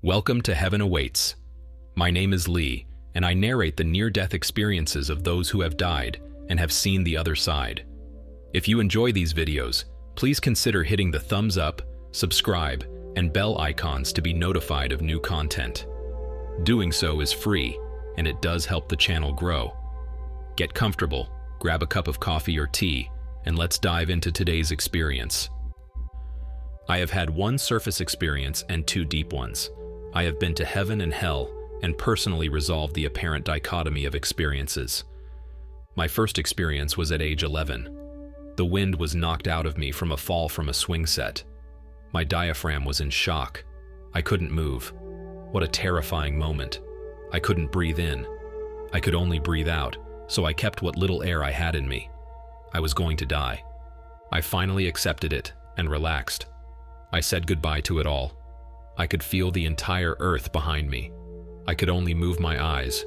Welcome to Heaven Awaits. My name is Leigh, and I narrate the near-death experiences of those who have died and have seen the other side. If you enjoy these videos, please consider hitting the thumbs up, subscribe, and bell icons to be notified of new content. Doing so is free, and it does help the channel grow. Get comfortable, grab a cup of coffee or tea, and let's dive into today's experience. I have had one surface experience and two deep ones. I have been to heaven and hell and personally resolved the apparent dichotomy of experiences. My first experience was at age 11. The wind was knocked out of me from a fall from a swing set. My diaphragm was in shock. I couldn't move. What a terrifying moment. I couldn't breathe in. I could only breathe out, so I kept what little air I had in me. I was going to die. I finally accepted it and relaxed. I said goodbye to it all. I could feel the entire earth behind me. I could only move my eyes.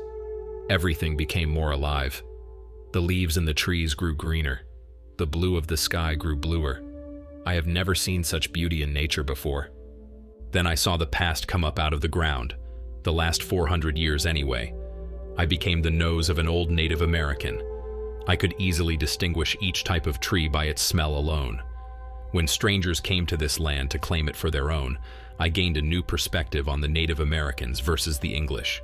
Everything became more alive. The leaves in the trees grew greener. The blue of the sky grew bluer. I have never seen such beauty in nature before. Then I saw the past come up out of the ground, the last 400 years anyway. I became the nose of an old Native American. I could easily distinguish each type of tree by its smell alone. When strangers came to this land to claim it for their own, I gained a new perspective on the Native Americans versus the English.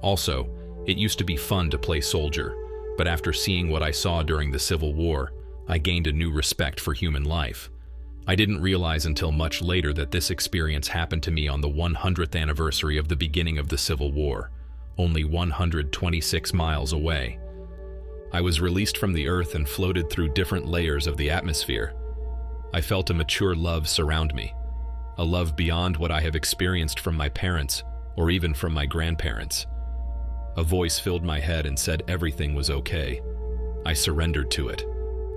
Also, it used to be fun to play soldier, but after seeing what I saw during the Civil War, I gained a new respect for human life. I didn't realize until much later that this experience happened to me on the 100th anniversary of the beginning of the Civil War, only 126 miles away. I was released from the earth and floated through different layers of the atmosphere. I felt a mature love surround me, a love beyond what I have experienced from my parents or even from my grandparents. A voice filled my head and said everything was okay. I surrendered to it.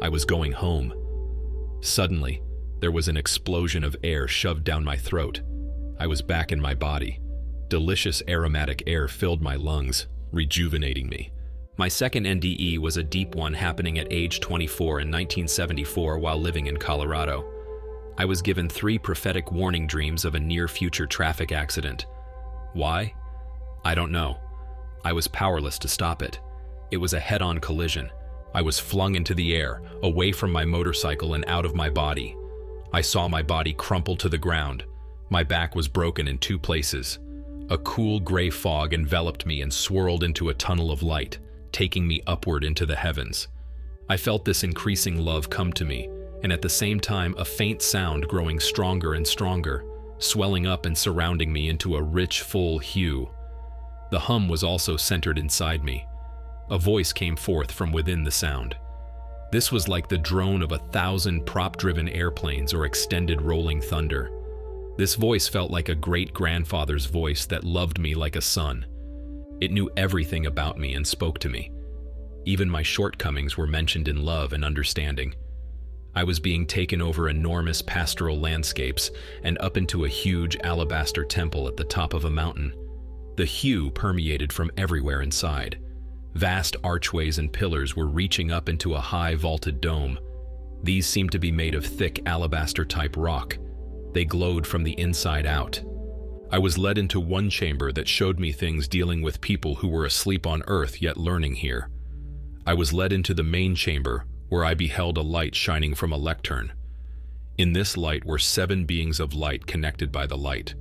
I was going home. Suddenly, there was an explosion of air shoved down my throat. I was back in my body. Delicious aromatic air filled my lungs, rejuvenating me. My second NDE was a deep one happening at age 24 in 1974 while living in Colorado. I was given 3 prophetic warning dreams of a near-future traffic accident. Why? I don't know. I was powerless to stop it. It was a head-on collision. I was flung into the air, away from my motorcycle and out of my body. I saw my body crumple to the ground. My back was broken in 2 places. A cool gray fog enveloped me and swirled into a tunnel of light, taking me upward into the heavens. I felt this increasing love come to me, and at the same time a faint sound growing stronger and stronger, swelling up and surrounding me into a rich, full hue. The hum was also centered inside me. A voice came forth from within the sound. This was like the drone of 1,000 prop-driven airplanes or extended rolling thunder. This voice felt like a great-grandfather's voice that loved me like a son. It knew everything about me and spoke to me. Even my shortcomings were mentioned in love and understanding. I was being taken over enormous pastoral landscapes and up into a huge alabaster temple at the top of a mountain. The hue permeated from everywhere inside. Vast archways and pillars were reaching up into a high vaulted dome. These seemed to be made of thick alabaster-type rock. They glowed from the inside out. I was led into one chamber that showed me things dealing with people who were asleep on earth yet learning here. I was led into the main chamber, where I beheld a light shining from a lectern. In this light were 7 beings of light connected by the light.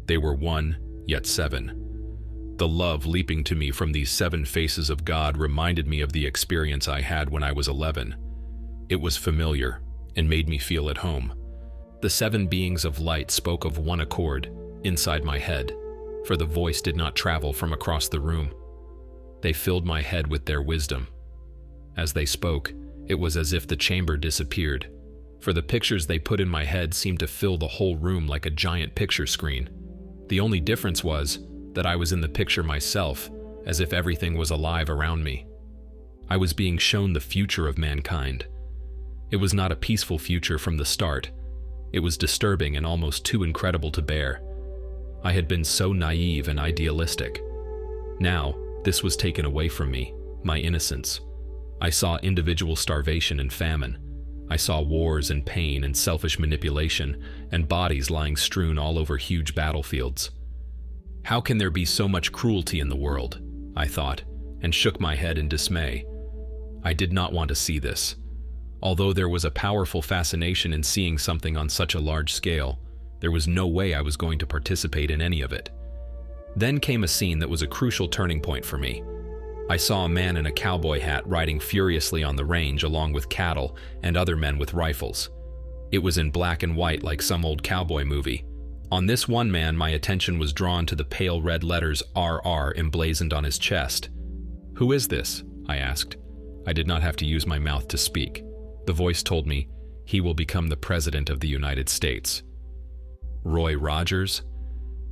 They were one, yet 7. The love leaping to me from these 7 faces of God reminded me of the experience I had when I was 11. It was familiar and made me feel at home. The 7 beings of light spoke of one accord, inside my head, for the voice did not travel from across the room. They filled my head with their wisdom. As they spoke, it was as if the chamber disappeared, for the pictures they put in my head seemed to fill the whole room like a giant picture screen. The only difference was that I was in the picture myself, as if everything was alive around me. I was being shown the future of mankind. It was not a peaceful future from the start. It was disturbing and almost too incredible to bear. I had been so naive and idealistic. Now, this was taken away from me, my innocence. I saw individual starvation and famine. I saw wars and pain and selfish manipulation, and bodies lying strewn all over huge battlefields. How can there be so much cruelty in the world? I thought, and shook my head in dismay. I did not want to see this. Although there was a powerful fascination in seeing something on such a large scale, there was no way I was going to participate in any of it. Then came a scene that was a crucial turning point for me. I saw a man in a cowboy hat riding furiously on the range along with cattle and other men with rifles. It was in black and white like some old cowboy movie. On this one man, my attention was drawn to the pale red letters RR emblazoned on his chest. "Who is this?" I asked. I did not have to use my mouth to speak. The voice told me, "He will become the President of the United States." Roy Rogers?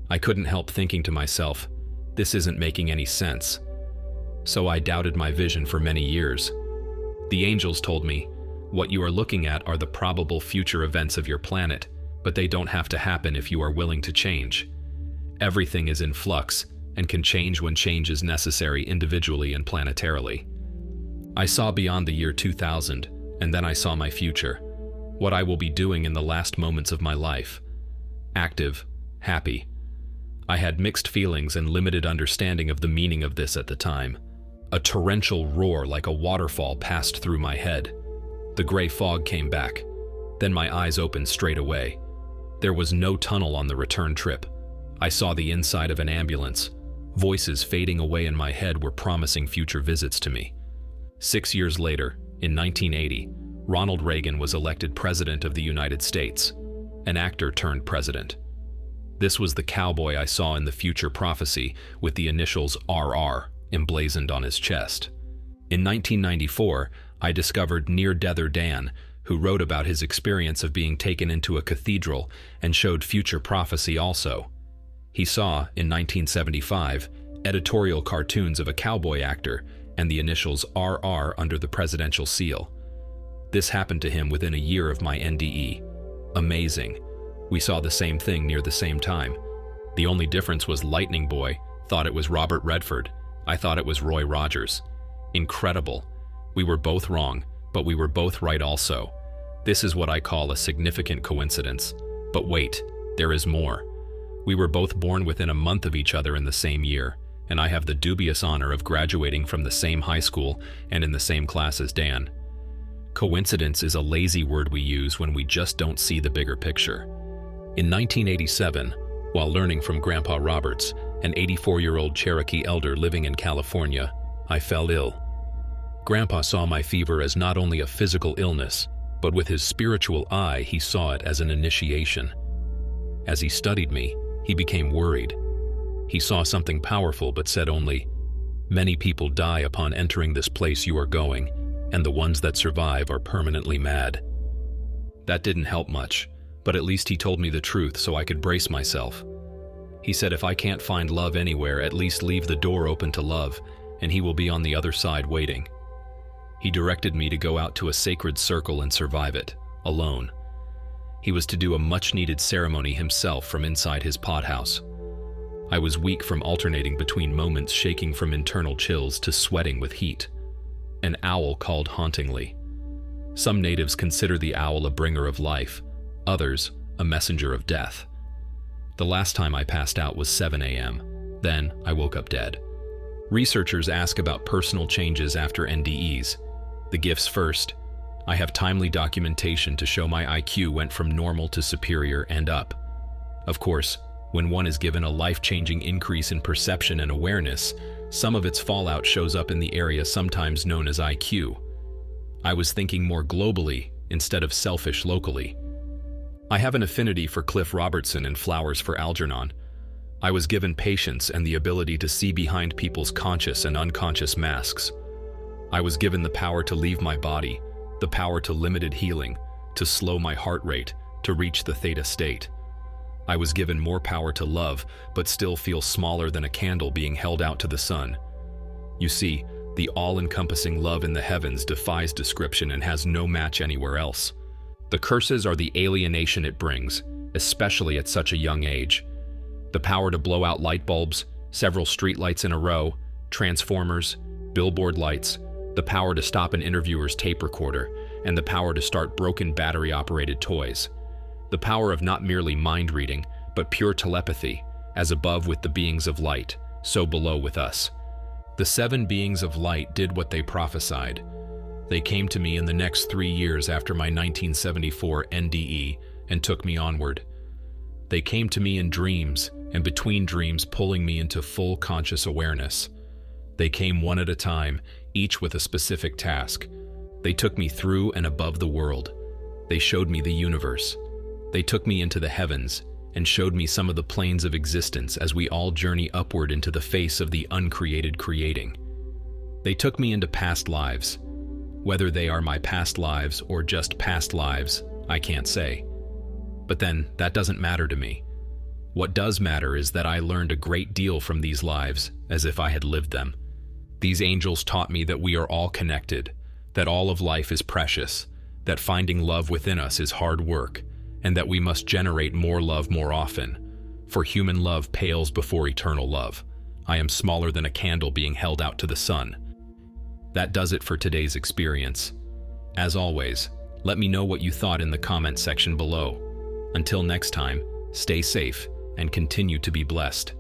I couldn't help thinking to myself, this isn't making any sense. So I doubted my vision for many years. The angels told me, what you are looking at are the probable future events of your planet, but they don't have to happen if you are willing to change. Everything is in flux and can change when change is necessary individually and planetarily. I saw beyond the year 2000, and then I saw my future, what I will be doing in the last moments of my life. Active, happy. I had mixed feelings and limited understanding of the meaning of this at the time. A torrential roar like a waterfall passed through my head. The gray fog came back. Then my eyes opened straight away. There was no tunnel on the return trip. I saw the inside of an ambulance. Voices fading away in my head were promising future visits to me. 6 years later, in 1980, Ronald Reagan was elected President of the United States. An actor turned president. This was the cowboy I saw in the future prophecy with the initials RR emblazoned on his chest. In 1994, I discovered Near-Deather Dan, who wrote about his experience of being taken into a cathedral and showed future prophecy also. He saw, in 1975, editorial cartoons of a cowboy actor and the initials RR under the presidential seal. This happened to him within a year of my NDE. Amazing. We saw the same thing near the same time. The only difference was Lightning Boy thought it was Robert Redford. I thought it was Roy Rogers. Incredible. We were both wrong, but we were both right also. This is what I call a significant coincidence. But wait, there is more. We were both born within a month of each other in the same year, and I have the dubious honor of graduating from the same high school and in the same class as Dan. Coincidence is a lazy word we use when we just don't see the bigger picture. In 1987, while learning from Grandpa Roberts, an 84-year-old Cherokee elder living in California, I fell ill. Grandpa saw my fever as not only a physical illness, but with his spiritual eye he saw it as an initiation. As he studied me, he became worried. He saw something powerful but said only, "Many people die upon entering this place you are going, and the ones that survive are permanently mad." That didn't help much, but at least he told me the truth so I could brace myself. He said if I can't find love anywhere, at least leave the door open to love, and he will be on the other side waiting. He directed me to go out to a sacred circle and survive it, alone. He was to do a much-needed ceremony himself from inside his pothouse. I was weak from alternating between moments shaking from internal chills to sweating with heat. An owl called hauntingly. Some natives consider the owl a bringer of life, others a messenger of death. The last time I passed out was 7 a.m. Then I woke up dead. Researchers ask about personal changes after NDEs. The gifts first. I have timely documentation to show my IQ went from normal to superior and up. Of course, when one is given a life-changing increase in perception and awareness, some of its fallout shows up in the area sometimes known as IQ. I was thinking more globally instead of selfish locally. I have an affinity for Cliff Robertson and Flowers for Algernon. I was given patience and the ability to see behind people's conscious and unconscious masks. I was given the power to leave my body, the power to limited healing, to slow my heart rate, to reach the theta state. I was given more power to love, but still feel smaller than a candle being held out to the sun. You see, the all-encompassing love in the heavens defies description and has no match anywhere else. The curses are the alienation it brings, especially at such a young age. The power to blow out light bulbs, several street lights in a row, transformers, billboard lights, the power to stop an interviewer's tape recorder, and the power to start broken battery-operated toys. The power of not merely mind reading, but pure telepathy, As above with the beings of light, so below with us. The 7 beings of light did what they prophesied. They came to me in the next 3 years after my 1974 NDE and took me onward. They came to me in dreams, and between dreams pulling me into full conscious awareness. They came one at a time, each with a specific task. They took me through and above the world. They showed me the universe. They took me into the heavens and showed me some of the planes of existence as we all journey upward into the face of the uncreated creating. They took me into past lives. Whether they are my past lives or just past lives, I can't say. But then, that doesn't matter to me. What does matter is that I learned a great deal from these lives, as if I had lived them. These angels taught me that we are all connected, that all of life is precious, that finding love within us is hard work, and that we must generate more love more often, for human love pales before eternal love. I am smaller than a candle being held out to the sun. That does it for today's experience. As always, let me know what you thought in the comment section below. Until next time, stay safe and continue to be blessed.